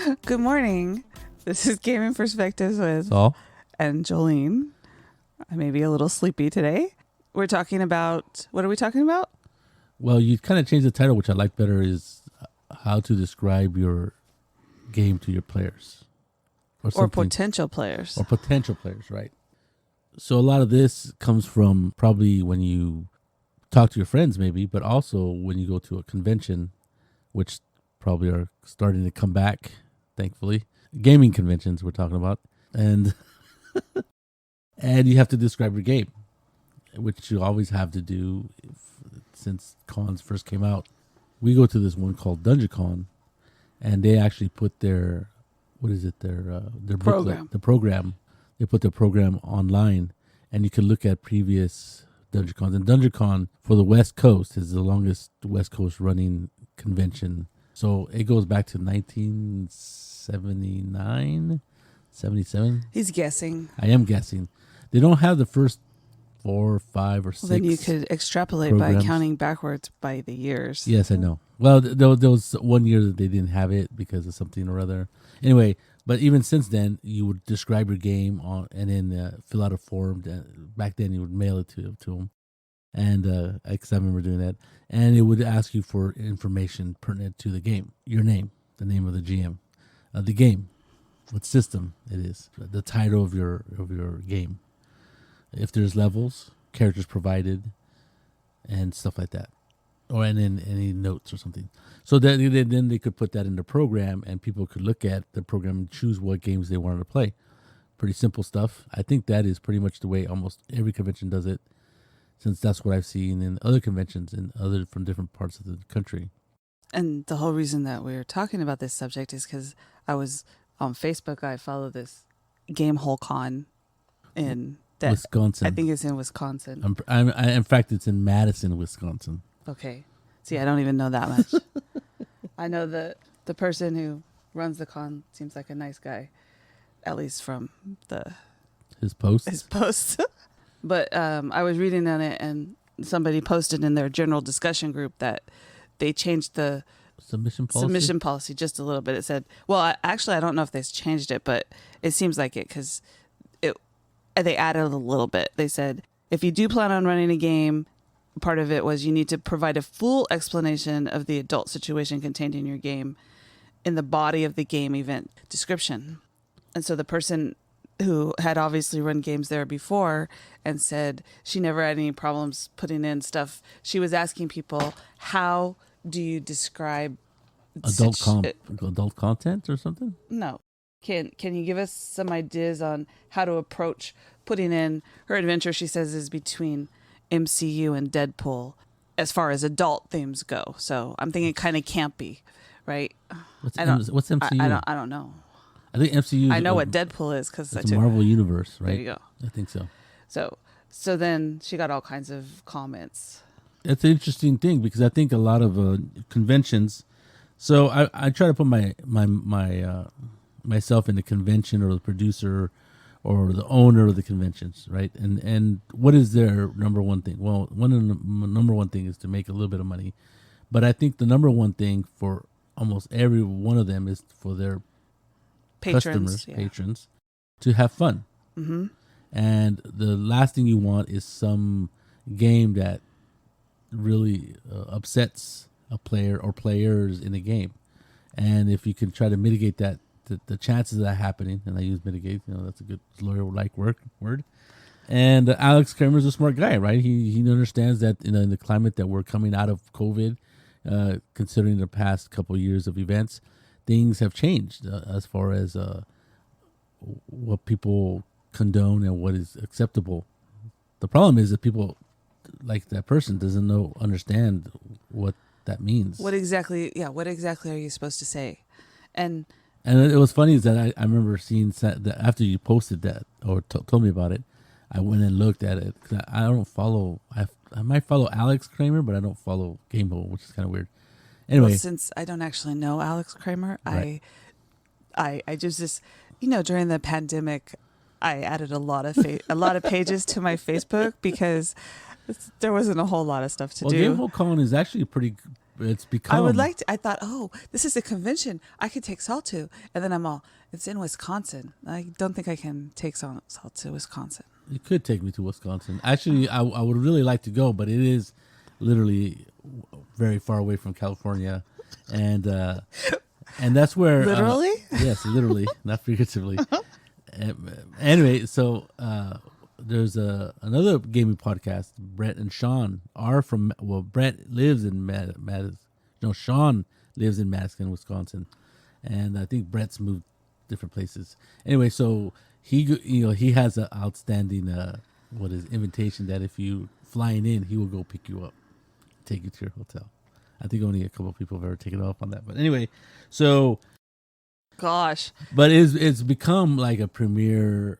Good morning. This is Gaming Perspectives with Saul and Jolene. I may be a little sleepy today. We're talking about, what are we talking about? Well, you kind of changed the title, which I like better, is how to describe your game to your players. Or potential players. Or potential players, right. So a lot of this comes from probably when you talk to your friends maybe, but also when you go to a convention, which probably are starting to come back, thankfully. Gaming conventions we're talking about. And and you have to describe your game, which you always have to do since cons first came out. We go to this one called Dungeon Con, and they actually put their program. Booklet, the program. They put their program online, and you can look at previous Dungeon Cons. And Dungeon Con for the West Coast is the longest West Coast running convention. So it goes back to 1979, 77. He's guessing. I am guessing. They don't have the first 4, 5, or 6. Well, then you could extrapolate programs. by counting backwards by the years. Yes, I know. Well, there was 1 year that they didn't have it because of something or other. Anyway, but even since then, you would describe your game and then fill out a form. Back then, you would mail it to them. And because I remember doing that. And it would ask you for information pertinent to the game. Your name, the name of the GM, the game, what system it is, the title of your game. If there's levels, characters provided, and stuff like that. And then any notes or something. So then they could put that in the program, and people could look at the program and choose what games they wanted to play. Pretty simple stuff. I think that is pretty much the way almost every convention does it, since that's what I've seen in other conventions from different parts of the country. And the whole reason that we're talking about this subject is because I was on Facebook. I follow this Game Hole Con in Wisconsin. I think it's in Wisconsin. In fact, it's in Madison, Wisconsin. Okay. See, I don't even know that much. I know the person who runs the con seems like a nice guy, at least from his posts. But I was reading on it, and somebody posted in their general discussion group that they changed the submission policy just a little bit. It said, well, I don't know if they changed it, but it seems like it because they added a little bit. They said, if you do plan on running a game, part of it was you need to provide a full explanation of the adult situation contained in your game in the body of the game event description. And so the person who had obviously run games there before and said she never had any problems putting in stuff, she was asking people, how do you describe adult content or something? No. Can you give us some ideas on how to approach putting in her adventure? She says is between MCU and Deadpool as far as adult themes go. So I'm thinking kind of campy, right? What's MCU? I don't know. I think MCU. I know what Deadpool is because it's a Marvel universe, right? There you go. I think so. So then she got all kinds of comments. It's an interesting thing because I think a lot of conventions. So I try to put my myself in the convention or the producer or the owner of the conventions, right? And what is their number one thing? Well, one of the number one thing is to make a little bit of money, but I think the number one thing for almost every one of them is for their patrons to have fun. Mm-hmm. And the last thing you want is some game that really upsets a player or players in a game. And if you can try to mitigate that, the chances of that happening, and I use mitigate, that's a good lawyer-like word. And Alex Kramer's a smart guy, right? He understands that in the climate that we're coming out of COVID, considering the past couple of years of events, things have changed as far as what people condone and what is acceptable. The problem is that people like that person doesn't understand what that means. What exactly are you supposed to say? And it was funny is that I remember seeing that after you posted that or told me about it, I went and looked at it. Cause I don't follow. I might follow Alex Kramer, but I don't follow Gamehole, which is kind of weird. Anyway, well, since I don't actually know Alex Kramer, right. I just during the pandemic, I added a lot of pages to my Facebook because there wasn't a whole lot of stuff to do. Gamehole Con is actually a pretty it's become. I would like to. I thought, oh, this is a convention I could take Saul to, and then I'm all, it's in Wisconsin. I don't think I can take Saul to Wisconsin. You could take me to Wisconsin. Actually, I would really like to go, but it is literally very far away from California, and that's where Literally? Yes, literally, not figuratively. Anyway, so there's another gaming podcast. Brett and Sean are from. Well, Brett lives in Madison. No, Sean lives in Madison, Wisconsin, and I think Brett's moved different places. Anyway, so he has an outstanding invitation that if you flying in, he will go pick you up, take you to your hotel. I think only a couple of people have ever taken off on that. But anyway, so gosh, but it's become like a premier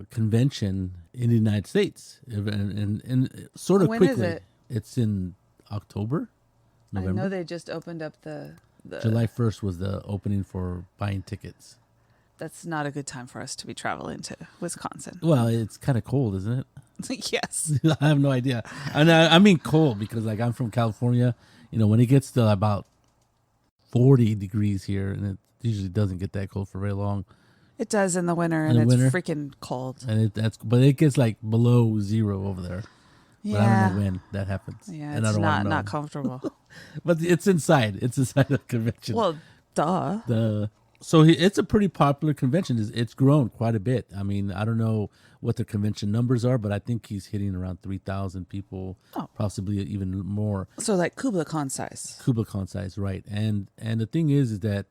convention in the United States, and sort of when quickly. Is it? It's in October, November. I know they just opened up the July 1st was the opening for buying tickets. That's not a good time for us to be traveling to Wisconsin. Well, it's kind of cold, isn't it? Yes. I have no idea. And I mean cold because like I'm from California. You know, when it gets to about 40 degrees here, and it usually doesn't get that cold for very long. It does in the winter, and it's freaking cold. And but it gets like below zero over there. Yeah. But I don't know when that happens. Yeah, and it's I don't not comfortable. But it's inside. It's inside the convention. Well, duh. So it's a pretty popular convention. It's grown quite a bit. I mean, I don't know what the convention numbers are, but I think he's hitting around 3,000 people, possibly even more. So like Kubla Khan size. Kubla Khan size, right. And the thing is that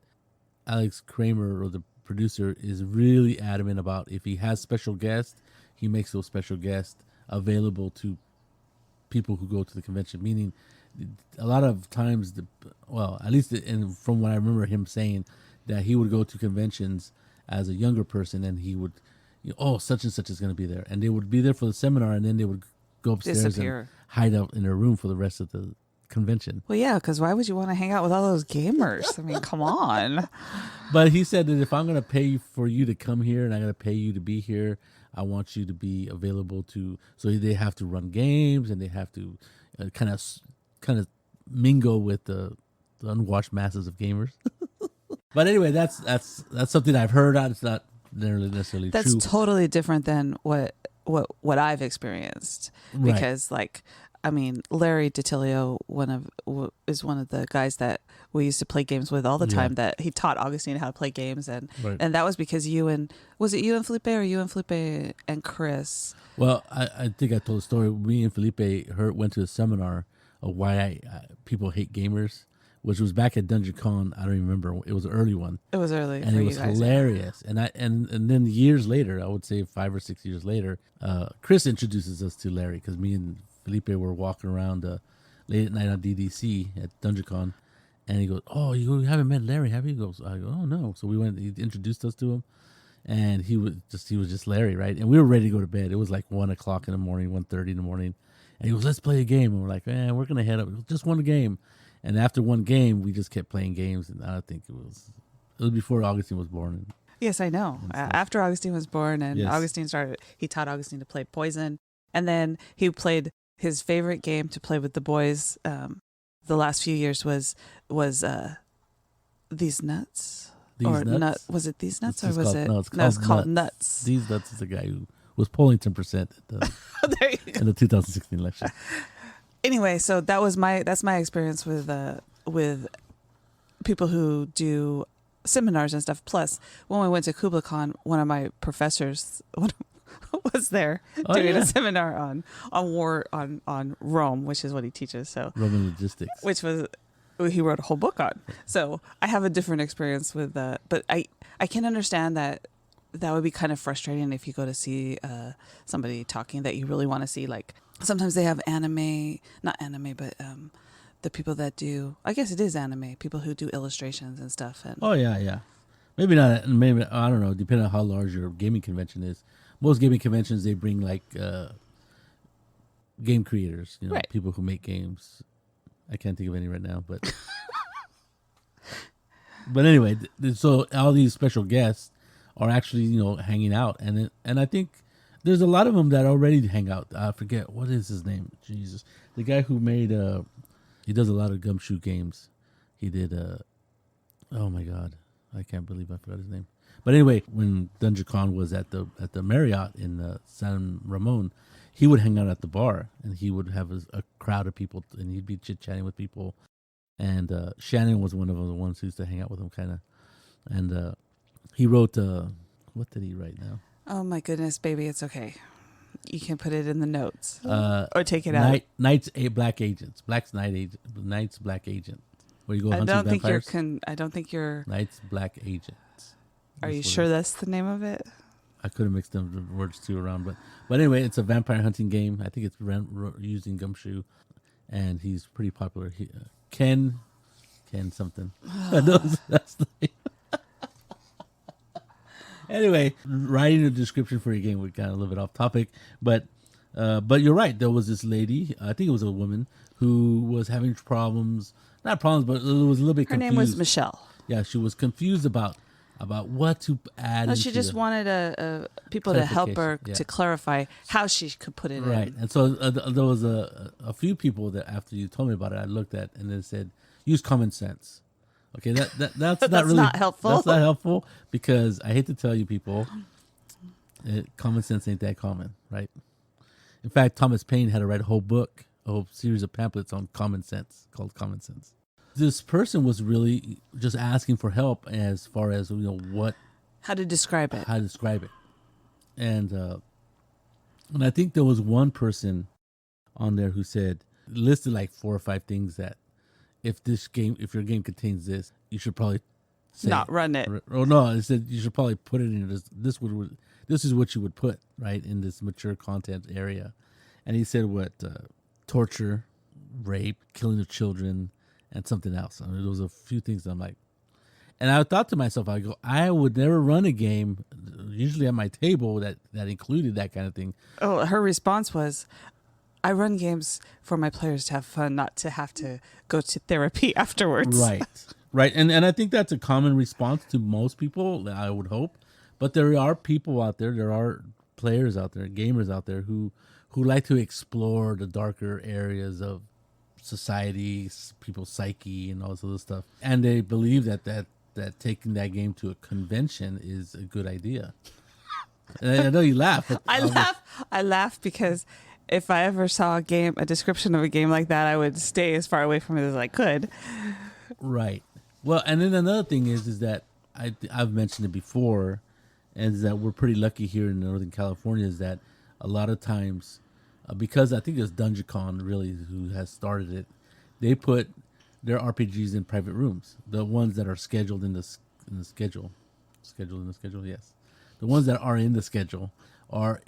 Alex Kramer, or the producer, is really adamant about if he has special guests, he makes those special guests available to people who go to the convention. Meaning, a lot of times, at least from what I remember him saying, that he would go to conventions as a younger person, and he would, such and such is going to be there, and they would be there for the seminar, and then they would go upstairs and hide out in their room for the rest of the convention. Well, yeah, because why would you want to hang out with all those gamers? I mean, come on. But he said that if I'm going to pay for you to come here and I'm going to pay you to be here, I want you to be available to. So they have to run games, and they have to kind of mingle with the unwashed masses of gamers. But anyway, that's something I've heard. It's not necessarily true. That's totally different than what I've experienced. Right. Because Larry DiTilio is one of the guys that we used to play games with all the time. That he taught Augustine how to play games, and that was because was it you and Felipe, or you and Felipe and Chris? Well, I think I told the story. Me and Felipe went to a seminar of why people hate gamers, which was back at Dungeon Con. I don't even remember. It was an early one. It was early, and it was hilarious. And then years later, I would say 5 or 6 years later, Chris introduces us to Larry, because me and Felipe were walking around late at night on DDC at Dungeon Con, and he goes, "Oh, you haven't met Larry, have you?" He goes, "I go, oh no." So we went. He introduced us to him, and he was just Larry, right? And we were ready to go to bed. It was like 1:00 in the morning, 1:30 in the morning, and he goes, "Let's play a game." And we're like, we're gonna head up. Just one game. And after one game, we just kept playing games, and I think it was before Augustine was born. Yes, I know. After Augustine was born, and Augustine he taught Augustine to play Poison, and then he played his favorite game to play with the boys. The last few years was These Nuts. Nuts? Was it These Nuts, or was it? No, it's called Nuts. These Nuts is the guy who was polling 10% in the 2016 election. Anyway, so that's my experience with people who do seminars and stuff. Plus, when we went to Kubla Khan, one of my professors was there doing a seminar on war on Rome, which is what he teaches. So Roman logistics, which was he wrote a whole book on. So I have a different experience with that, but I can understand that would be kind of frustrating if you go to see somebody talking that you really want to see. Like sometimes they have not anime, but the people that do, I guess it is anime, people who do illustrations and stuff. And maybe not. Maybe, I don't know. Depending on how large your gaming convention is. Most gaming conventions, they bring like game creators, people who make games. I can't think of any right now, but but anyway, so all these special guests are actually hanging out, and I think there's a lot of them that already hang out. I forget what is his name. Jesus, the guy who made He does a lot of Gumshoe games. He did. Oh my God, I can't believe I forgot his name. But anyway, when DungeonCon was at the Marriott in San Ramon, he would hang out at the bar, and he would have a crowd of people, and he'd be chit-chatting with people. And Shannon was one of the ones who used to hang out with him, kind of. And he wrote, what did he write now? Oh, my goodness, baby, it's okay. You can put it in the notes or take it out. Knights Black Agents. Knights Black Agent. Where you go hunting vampires. I don't think you're... Knights Black Agents. Are you sure that's the name of it? I could have mixed them the words two around, but anyway, it's a vampire hunting game. I think it's using Gumshoe, and he's pretty popular. Ken something. That's the name. Anyway, writing a description for your game would kind of a little bit off topic, but you're right. There was this lady, I think it was a woman, who was having problems. Not problems, but it was a little bit confused. Her name was Michelle. Yeah, she was confused about what to add. No, she just wanted people to help her to clarify how she could put it in. Right, and so there was a few people that after you told me about it, I looked at and it said, use common sense. Okay, that's not really not helpful. That's not helpful because I hate to tell you people, common sense ain't that common, right? In fact, Thomas Paine had to write a whole book, a whole series of pamphlets on common sense called Common Sense. This person was really just asking for help as far as how to describe it. And I think there was one person on there who listed like 4 or 5 things that if your game contains this, you should probably not run it. Oh no, it said you should probably put it in this is what you would put right in this mature content area. And he said torture, rape, killing of children, and something else. I mean, there was a few things I'm like, and I thought to myself, I would never run a game, usually at my table that included that kind of thing. Oh, her response was, I run games for my players to have fun, not to have to go to therapy afterwards. Right. And I think that's a common response to most people, I would hope. But there are people out there, there are players out there, gamers out there who like to explore the darker areas of society, people's psyche, and all this other stuff. And they believe that taking that game to a convention is a good idea. And I know you laugh. But I laugh because if I ever saw a description of a game like that, I would stay as far away from it as I could. Right. Well, and then another thing is that I've mentioned it before, and is that we're pretty lucky here in Northern California is that a lot of times, because I think it's DungeonCon really who has started it, they put their RPGs in private rooms. The ones that are scheduled in the schedule. Scheduled in the schedule, yes. The ones that are in the schedule are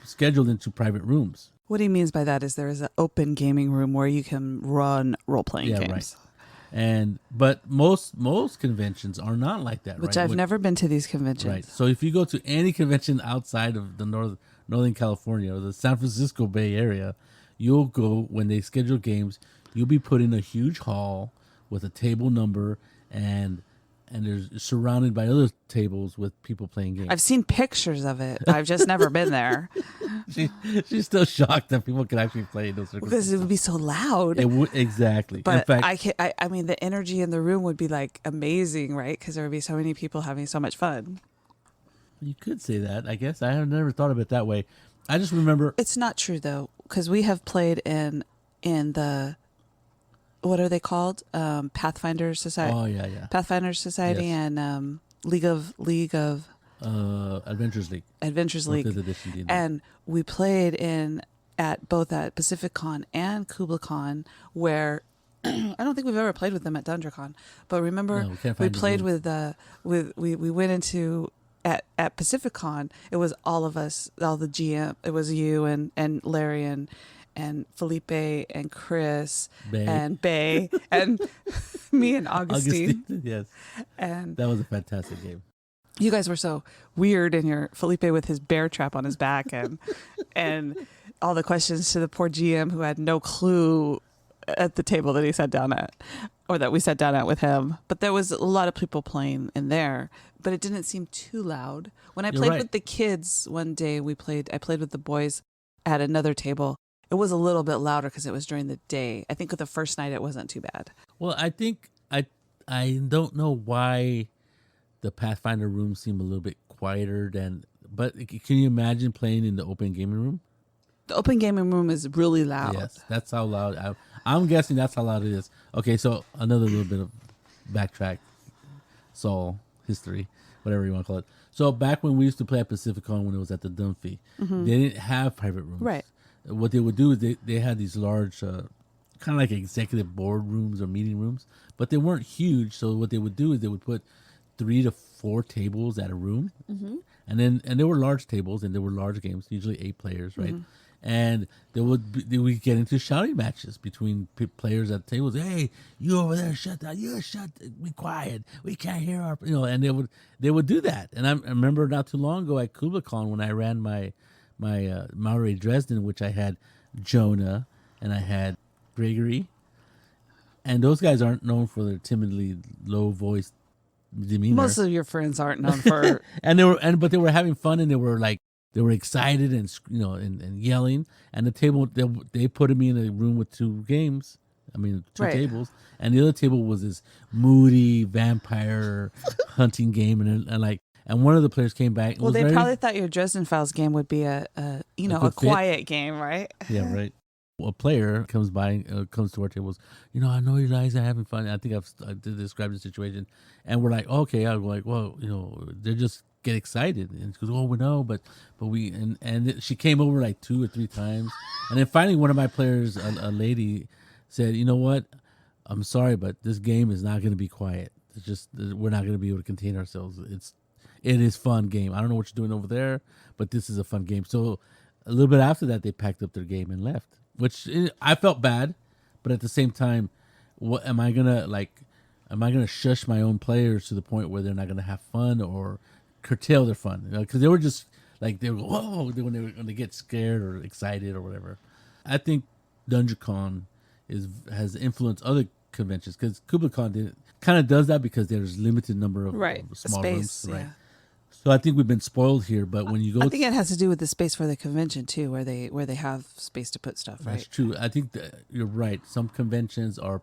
scheduled into private rooms. What he means by that is there is an open gaming room where you can run role-playing games. Right. But most conventions are not like that, Which right? I've never been to these conventions. Right. So if you go to any convention outside of the Northern California or the San Francisco Bay Area, you'll go when they schedule games. You'll be put in a huge hall with a table number and they're surrounded by other tables with people playing games. I've seen pictures of it. I've just never been there. She's still shocked that people can actually play those circles. Because it would be so loud. It would, exactly. But in fact, I mean, the energy in the room would be like amazing, right? Because there would be so many people having so much fun. You could say that, I guess. I have never thought of it that way. I just remember... It's not true, though, because we have played in the... What are they called? Pathfinder Society. Oh yeah. Pathfinder Society, yes. And League of Adventures League. Adventures League. And we played at both PacificCon and KublaCon, where I don't think we've ever played with them at DungeonCon. But remember, we played with we went into at PacificCon. It was all of us, all the GM. It was you and Larry and Felipe and Chris and Bay and me and Augustine. Yes. And that was a fantastic game. You guys were so weird in your Felipe with his bear trap on his back and all the questions to the poor GM who had no clue at the table that he sat down at or that we sat down at with him. But there was a lot of people playing in there, but it didn't seem too loud. When I played with the kids one day, I played with the boys at another table. It was a little bit louder because it was during the day. I think with the first night it wasn't too bad. Well, I think I don't know why the Pathfinder rooms seem a little bit quieter than. But can you imagine playing in the open gaming room? The open gaming room is really loud. Yes, that's how loud. I'm guessing that's how loud it is. Okay, so another little bit of backtrack, Saul history, whatever you want to call it. So back when we used to play at Pacificon, when it was at the Dunphy, they didn't have private rooms. Right. What they would do is they had these large, kind of like executive board rooms or meeting rooms, but they weren't huge. So what they would do is they would put 3 to 4 tables at a room, and there were large tables and there were large games, usually 8 players, right? And they would get into shouting matches between players at tables. Hey, you over there, shut down! You shut, be quiet. We can't hear our, And they would do that. And I remember not too long ago at KublaCon when I ran my Maori Dresden, which I had Jonah and I had Gregory, and those guys aren't known for their timidly low voiced demeanor. Most of your friends aren't known for. But they were having fun and they were excited and and yelling. And the table they put me in a room with 2 games. I mean, 2 tables, and the other table was this moody vampire hunting game, and one of the players came back. Well, they probably thought your Dresden Files game would be a quiet game, right? Yeah, right. A player comes to our tables. I know you guys are having fun. I think I did describe the situation, and we're like, okay. I'm like, well, they just get excited, and she goes, oh, we know, but we and she came over like 2 or 3 times, and then finally one of my players, a lady, said, you know what, I'm sorry, but this game is not going to be quiet. It's just we're not going to be able to contain ourselves. It is fun game. I don't know what you're doing over there, but this is a fun game. So a little bit after that, they packed up their game and left, which I felt bad, but at the same time, what am I gonna shush my own players to the point where they're not gonna have fun or curtail their fun? Because they were just like they were whoa when they get scared or excited or whatever. I think DungeonCon has influenced other conventions because KublaCon kind of does that because there's limited number of small space, rooms, right? Yeah. So I think we've been spoiled here, but when you go, I think it has to do with the space for the convention too, where they have space to put stuff. Right. That's true. I think that you're right. Some conventions are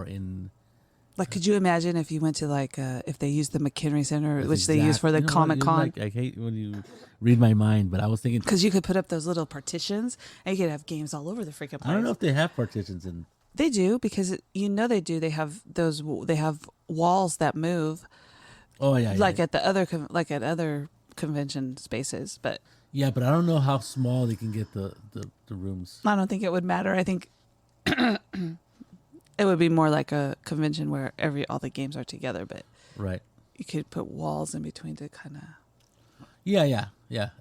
in. Like, could you imagine if you went to if they used the McHenry Center, which they use for the Comic-Con? I hate when you read my mind, but I was thinking because you could put up those little partitions and you could have games all over the freaking place. I don't know if they have partitions in. They do because they do. They have They have walls that move. Oh yeah, at other convention spaces, but yeah, but I don't know how small they can get the rooms. I don't think it would matter. I think it would be more like a convention where all the games are together, but right, you could put walls in between to kind of. Yeah.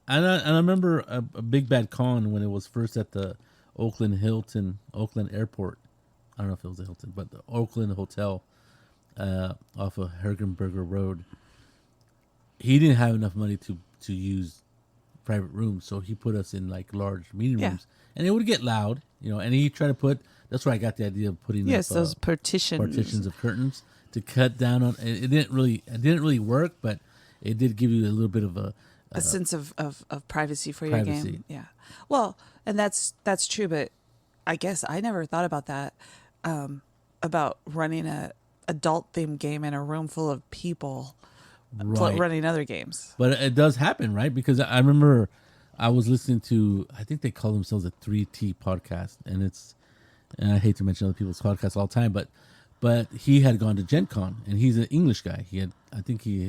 And I remember a Big Bad Con when it was first at the Oakland Airport. I don't know if it was the Hilton, but the Oakland Hotel. Off of Hergenberger Road. He didn't have enough money to use private rooms, so he put us in like large meeting rooms, and it would get loud, and he tried to put. That's where I got the idea of putting those partitions of curtains to cut down on. It didn't really work, but it did give you a little bit of a sense of privacy for your game. Yeah, well, and that's true, but I guess I never thought about that about running a adult themed game in a room full of people running other games. But it does happen, right? Because I remember I was listening to, I think they call themselves a 3T podcast, and I hate to mention other people's podcasts all the time, but he had gone to Gen Con, and he's an English guy.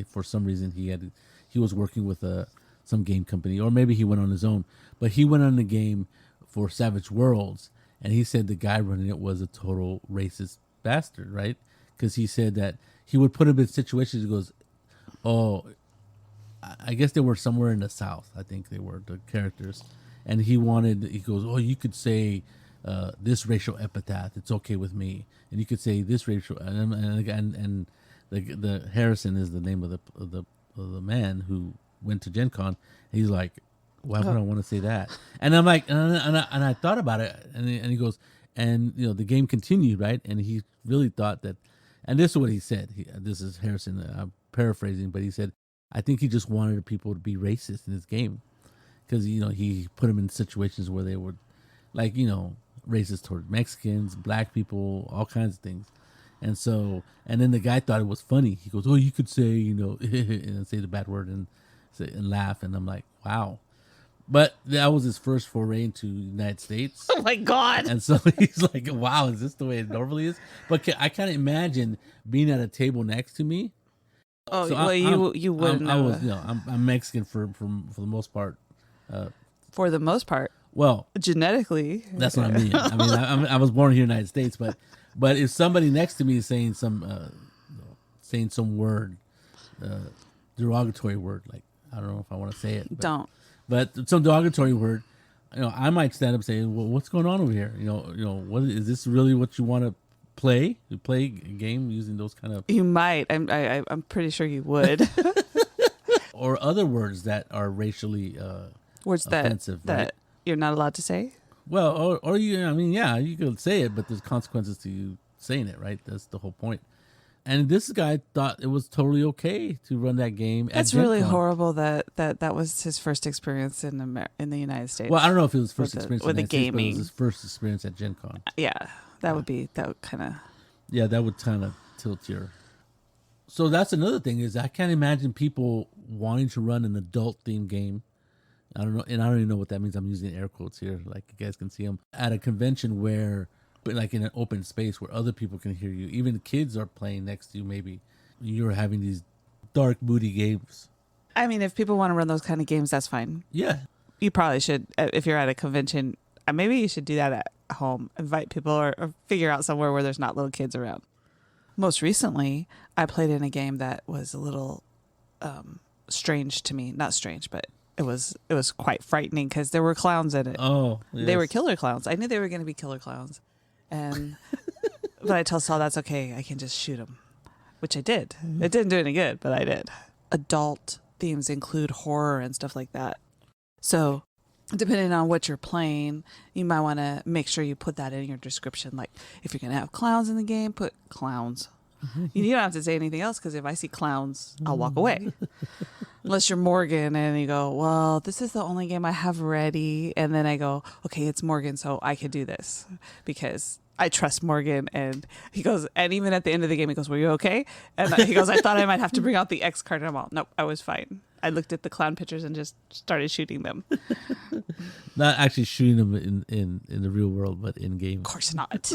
For some reason he was working with some game company, or maybe he went on his own, but he went on the game for Savage Worlds, and he said the guy running it was a total racist bastard, right? Because he said that he would put him in situations. He goes, "Oh, I guess they were somewhere in the South. I think they were the characters." And he goes, "Oh, you could say this racial epithet. It's okay with me." And you could say this racial, and the Harrison is the name of the man who went to Gen Con. He's like, "Why would I want to say that?" And I'm like, and I thought about it, and he goes, and the game continued, right? And he really thought that. And this is what he said. This is Harrison. I'm paraphrasing, but he said, "I think he just wanted people to be racist in his game, because he put them in situations where they would like, racist toward Mexicans, black people, all kinds of things. And so, and then the guy thought it was funny. He goes, "Oh, you could say, and say the bad word and laugh." And I'm like, wow. But that was his first foray into the United States. Oh my God. And so he's like, wow, is this the way it normally is? But I can't imagine being at a table next to me. Oh, so you wouldn't. I'm Mexican for the most part. For the most part. Well, genetically. That's what I mean. I was born here in the United States, but if somebody next to me is saying some word, derogatory word, like, I don't know if I want to say it. But some derogatory word, I might stand up and say, "Well, what's going on over here? What is this really what you want to play? You play a game using those kind of?" You might. I'm pretty sure you would. Or other words that are racially words offensive, that you're not allowed to say. Well, or you could say it, but there's consequences to you saying it, right? That's the whole point. And this guy thought it was totally okay to run that game. That's really horrible that was his first experience in the United States. Well, I don't know if it was his first experience with the gaming. But it was his first experience at Gen Con. Yeah, that would kind of. Yeah, that would kind of tilt your. So that's another thing is I can't imagine people wanting to run an adult themed game. I don't know, and I don't even know what that means. I'm using air quotes here, like you guys can see them at a convention where. But like in an open space where other people can hear you. Even kids are playing next to you, maybe. You're having these dark, moody games. I mean, if people want to run those kind of games, that's fine. Yeah. You probably should, if you're at a convention, maybe you should do that at home. Invite people or figure out somewhere where there's not little kids around. Most recently, I played in a game that was a little strange to me. Not strange, but it was quite frightening because there were clowns in it. Oh, yes. They were killer clowns. I knew they were going to be killer clowns. But I told Saul, that's okay. I can just shoot him, which I did. It didn't do any good, but I did. Adult themes include horror and stuff like that. So depending on what you're playing, you might want to make sure you put that in your description. Like if you're going to have clowns in the game, put clowns. You don't have to say anything else because if I see clowns, I'll walk away. Unless you're Morgan and you go, well, this is the only game I have ready. And then I go, okay, it's Morgan, so I could do this because I trust Morgan. And he goes, and even at the end of the game, he goes, were you okay? And he goes, I thought I might have to bring out the X card. And I'm all, nope, I was fine. I looked at the clown pictures and just started shooting them. Not actually shooting them in the real world, but in game. Of course not.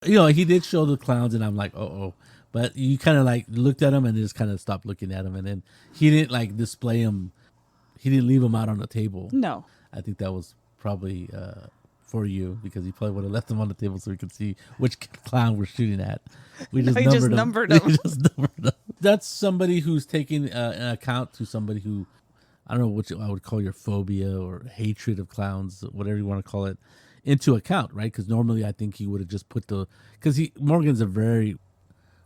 He did show the clowns and I'm like, uh-oh. But you kind of like looked at him and just kind of stopped looking at him. And then he didn't like display him. He didn't leave him out on the table. No. I think that was probably for you because he probably would have left them on the table so we could see which clown we're shooting at. We just numbered them. That's somebody who's taking an account to somebody who, I don't know what I would call your phobia or hatred of clowns, whatever you want to call it, into account, right? Because normally I think he would have just put because Morgan's a very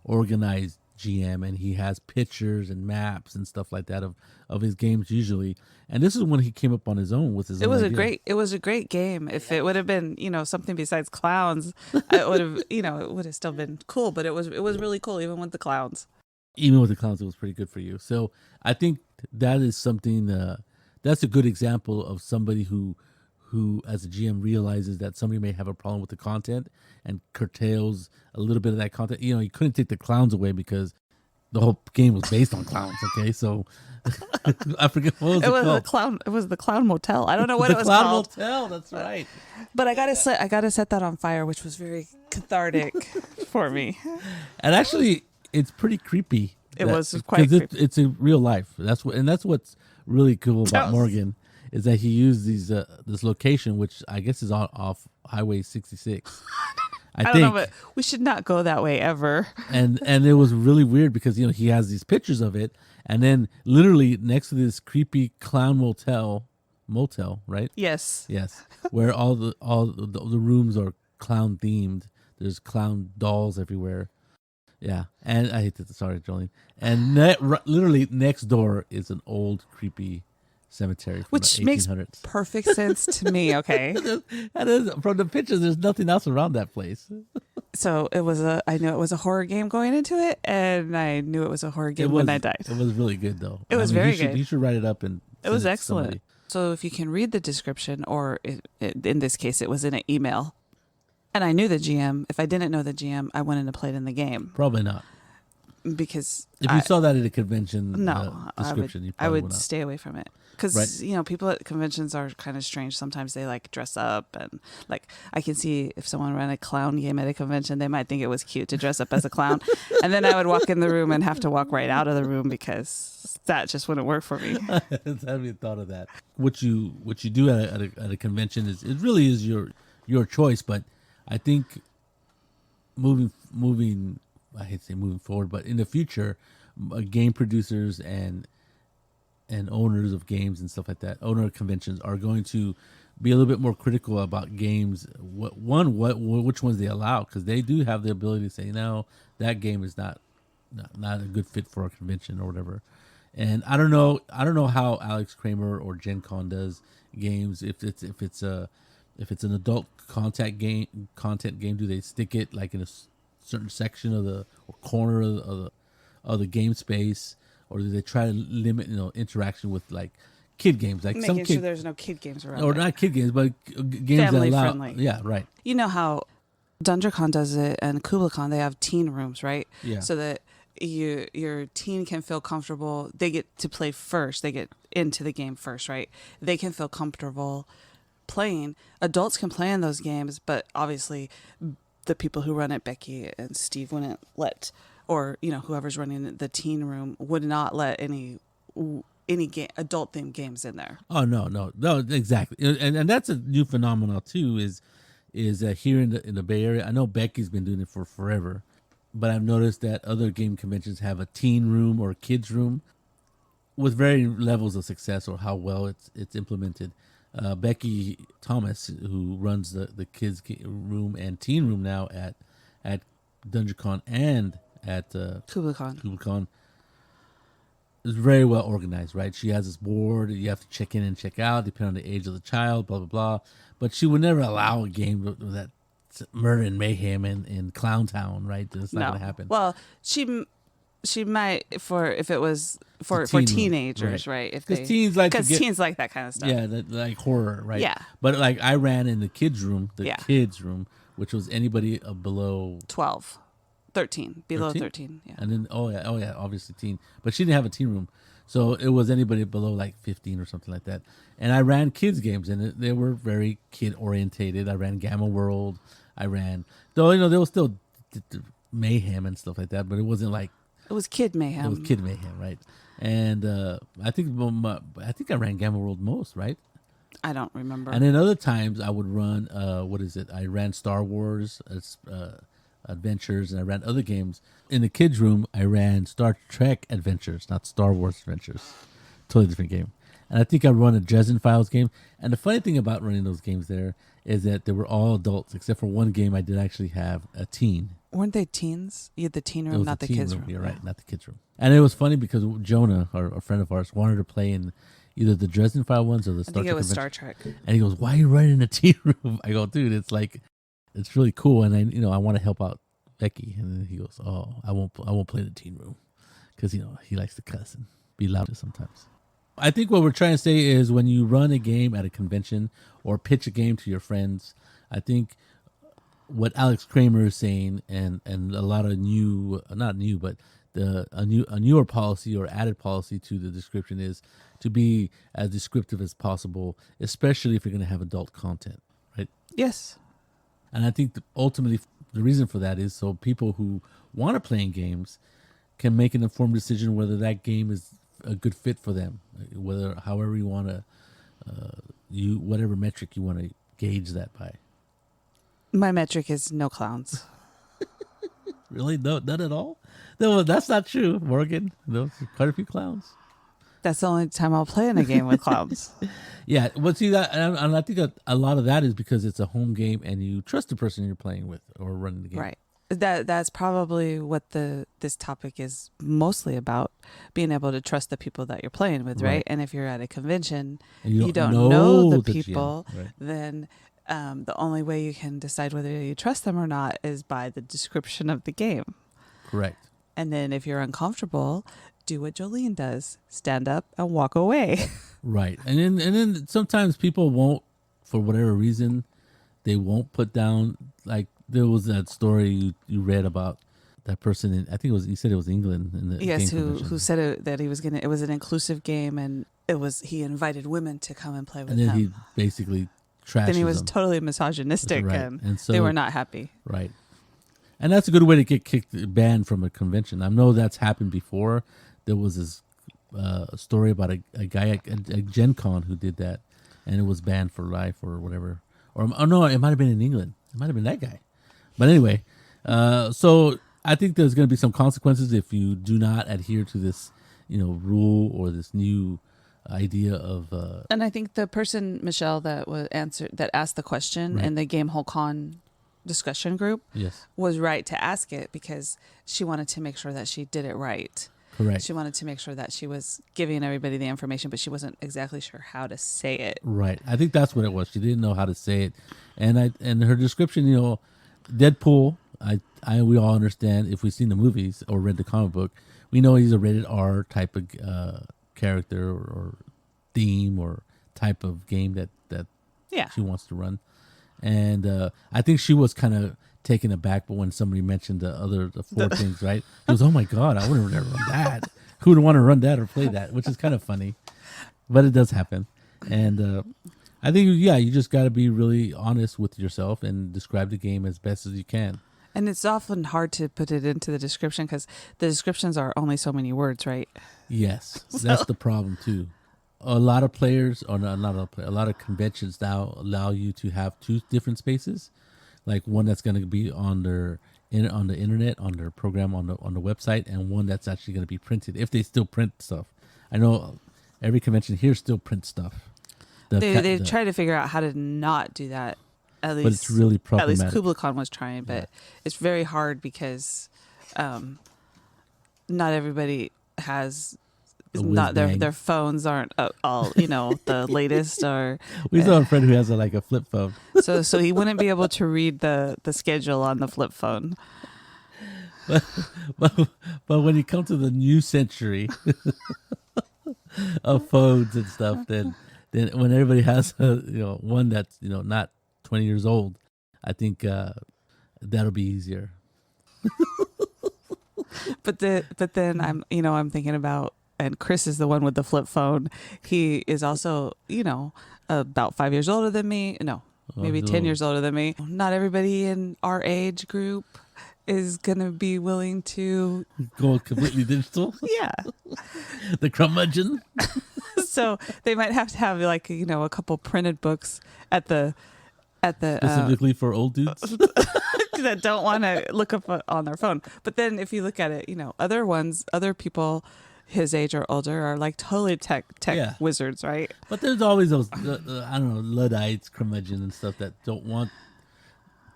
organized GM and he has pictures and maps and stuff like that of his games usually. And this is when he came up on his own with his own idea. It was a great game. If it would have been, something besides clowns, it would have, it would have still been cool, but it was really cool even with the clowns. Even with the clowns, it was pretty good for you. So I think that is something that's a good example of somebody who as a GM realizes that somebody may have a problem with the content and curtails a little bit of that content. You couldn't take the clowns away because the whole game was based on clowns. Okay, so I forget what was it called. It was the Clown Motel. I don't know what it was called. The Clown Motel. That's right. But I gotta set that on fire, which was very cathartic for me. And actually, it's pretty creepy. It was quite creepy. It's in real life. That's what's really cool about Morgan. Is that he used this location, which I guess is off Highway 66. I don't know, but we should not go that way ever. And it was really weird because he has these pictures of it, and then literally next to this creepy Clown motel, right? Yes, where all the rooms are clown themed. There's clown dolls everywhere. Yeah, and I hate that. Sorry, Jolene. And literally next door is an old creepy cemetery from which the 1800s. Makes perfect sense to me. Okay, that is, from the pictures, there's nothing else around that place. So I knew it was a horror game going into it, and I knew it was a horror game when I died. It was really good though. It was very good. You should write it up and. It was excellent. So if you can read the description, or in this case, it was in an email, and I knew the GM, if I didn't know the GM, I wouldn't have played in the game. Probably not. Because if you saw that at a convention description, I would not. stay away from it. Because, people at conventions are kind of strange. Sometimes they like dress up, and like I can see if someone ran a clown game at a convention, they might think it was cute to dress up as a clown. And then I would walk in the room and have to walk right out of the room because that just wouldn't work for me. I haven't even thought of that. What you do at a convention it really is your choice, but I think moving I hate to say moving forward, but in the future, game producers and owners of games and stuff like that, owner of conventions, are going to be a little bit more critical about games. Which ones they allow, because they do have the ability to say, no, that game is not a good fit for our convention or whatever. And I don't know how Alex Kramer or Gen Con does games. If it's an adult content game, do they stick it like in a certain section of the or corner of the game space, or do they try to limit interaction with like kid games, like making sure there's no kid games around, or not kid games, but games family that allow, friendly. Yeah, right. You know how DungeonCon does it and KublaCon, they have teen rooms, right? Yeah. So that your teen can feel comfortable. They get to play first. They get into the game first, right? They can feel comfortable playing. Adults can play in those games, but obviously the people who run it, Becky and Steve, wouldn't let, or whoever's running the teen room would not let any game, adult themed games in there. Oh no, exactly. And that's a new phenomenon too. Is here in the Bay Area. I know Becky's been doing it for forever, but I've noticed that other game conventions have a teen room or a kids room with varying levels of success or how well it's implemented. Becky Thomas, who runs the kids room and teen room now at DungeonCon and at KublaCon, is very well organized, right? She has this board. You have to check in and check out depending on the age of the child, blah, blah, blah. But she would never allow a game that murder and mayhem in Clown Town, right? That's not going to happen. Well, she might if it was for teenagers, right? Because teens like that kind of stuff. Yeah, like horror, right? Yeah. But like I ran in the kids room, which was anybody below 12, 13, below 13. Yeah. And then oh yeah, obviously teen. But she didn't have a teen room, so it was anybody below like 15 or something like that. And I ran kids games, and they were very kid orientated. I ran Gamma World. There was still mayhem and stuff like that, but it wasn't like. It was kid mayhem. It was kid mayhem, right? And I think I ran Gamma World most, right? I don't remember. And then other times I would run I ran Star Wars Adventures, and I ran other games. In the kids room, I ran Star Trek Adventures, not Star Wars Adventures. Totally different game. And I think I run a Dresden Files game. And the funny thing about running those games there is that they were all adults, except for one game I did actually have a teen. Weren't they teens? You had the teen room, not the kids room. You're right, not the kids room. And it was funny because Jonah, a friend of ours, wanted to play in either the Dresden File ones or the Star Trek. I think it was Star Trek. And he goes, "Why are you running a teen room?" I go, "Dude, it's really cool, and I want to help out Becky." And then he goes, "Oh, I won't play the teen room because he likes to cuss and be loud sometimes." I think what we're trying to say is when you run a game at a convention or pitch a game to your friends, I think what Alex Kramer is saying and a lot of a newer policy or added policy to the description is to be as descriptive as possible, especially if you're going to have adult content, right? Yes. And I think ultimately the reason for that is so people who want to play in games can make an informed decision whether that game is a good fit for them, however you want to, whatever metric you want to gauge that by. My metric is no clowns. Really? No, none at all? No, that's not true, Morgan. There's quite a few clowns. That's the only time I'll play in a game with clowns. Yeah, but see that, and I think a lot of that is because it's a home game and you trust the person you're playing with or running the game. Right. That's probably what this topic is mostly about, being able to trust the people that you're playing with, right? And if you're at a convention, and you don't know the people, then the only way you can decide whether you trust them or not is by the description of the game. Correct. And then if you're uncomfortable, do what Jolene does: stand up and walk away. Right, and then sometimes people won't, for whatever reason, they won't put down. Like there was that story you read about that person in, I think it was, you said it was England in the yes, game who said that he was gonna. It was an inclusive game, and he invited women to come and play with him. And then he basically trashes Then he was them. totally misogynistic, Right. and So they were not happy. Right. And that's a good way to get banned from a convention. I know that's happened before. There was this story about a guy at Gen Con who did that, and it was banned for life or whatever. Or oh no, it might have been in England. It might have been that guy. But anyway, so I think there's going to be some consequences if you do not adhere to this, rule or this new idea of. And I think the person, Michelle, that asked the question in the Game Whole Con discussion group, yes, was right to ask it because she wanted to make sure that she did it right. Correct. She wanted to make sure that she was giving everybody the information, but she wasn't exactly sure how to say it. Right. I think that's what it was. She didn't know how to say it, and her description, Deadpool. We all understand if we've seen the movies or read the comic book, we know he's a rated R type of character or theme or type of game that she wants to run, and I think she was kind of taken aback, but when somebody mentioned the four things, right? He goes, "Oh my god, I wouldn't ever run that. Who would want to run that or play that?" Which is kind of funny, but it does happen, and I think you just got to be really honest with yourself and describe the game as best as you can. And it's often hard to put it into the description because the descriptions are only so many words, right? Yes, that's the problem too. A lot of players, or not a lot of conventions now allow you to have two different spaces, like one that's going to be on the internet, on their program, on the website, and one that's actually going to be printed if they still print stuff. I know every convention here still prints stuff. They try to figure out how to not do that. At least, but it's really problematic. At least KublaCon was trying, but it's very hard because not everybody has. Not their phones aren't all the latest, or we saw a friend who has a flip phone. So he wouldn't be able to read the schedule on the flip phone. But when you come to the new century of phones and stuff, then when everybody has one that's not 20 years old, I think that'll be easier. But then I'm thinking about, and Chris is the one with the flip phone. He is also about 5 years older than me. No, maybe 10 years older than me. Not everybody in our age group is gonna be willing to go completely digital. Yeah, the curmudgeon. So they might have to have a couple printed books at the specifically for old dudes that don't want to look up on their phone. But then if you look at it, other people his age or older are totally tech wizards, right? But there's always those I don't know, Luddites, curmudgeon and stuff that don't want.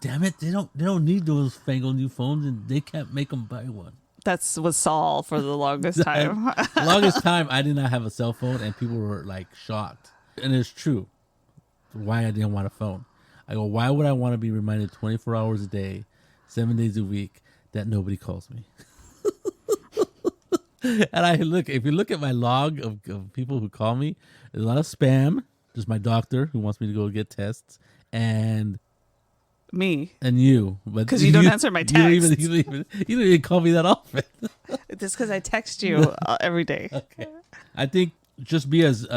Damn it, they don't need those fangled new phones, and they can't make them buy one. Was Saul for the longest time. The longest time, I did not have a cell phone, and people were shocked. And it's true. Why I didn't want a phone. I go, why would I want to be reminded 24 hours a day, 7 days a week, that nobody calls me? And if you look at my log of people who call me, there's a lot of spam. There's my doctor who wants me to go get tests, and me and you, but because you don't answer my text. You don't even call me that often. Just because I text you every day. Okay, I think just be as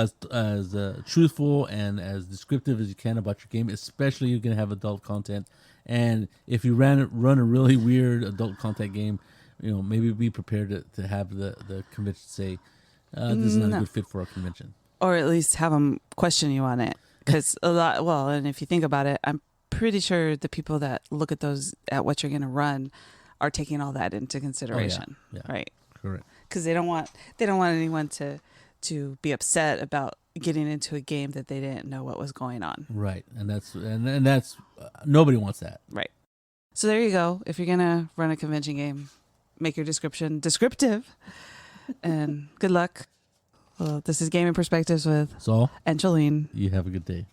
truthful and as descriptive as you can about your game, especially you're gonna have adult content. And if you run a really weird adult content game, maybe be prepared to have the convention say this is not a good fit for our convention, or at least have them question you on it. Because and if you think about it, I'm pretty sure the people that look at what you're going to run are taking all that into consideration. Oh, yeah. Right? Correct. Because they don't want anyone to be upset about getting into a game that they didn't know what was going on. Right, and that's nobody wants that. Right. So there you go. If you're going to run a convention game, make your description descriptive, and good luck. Well, this is Gaming Perspectives with Saul and Jolene. You have a good day.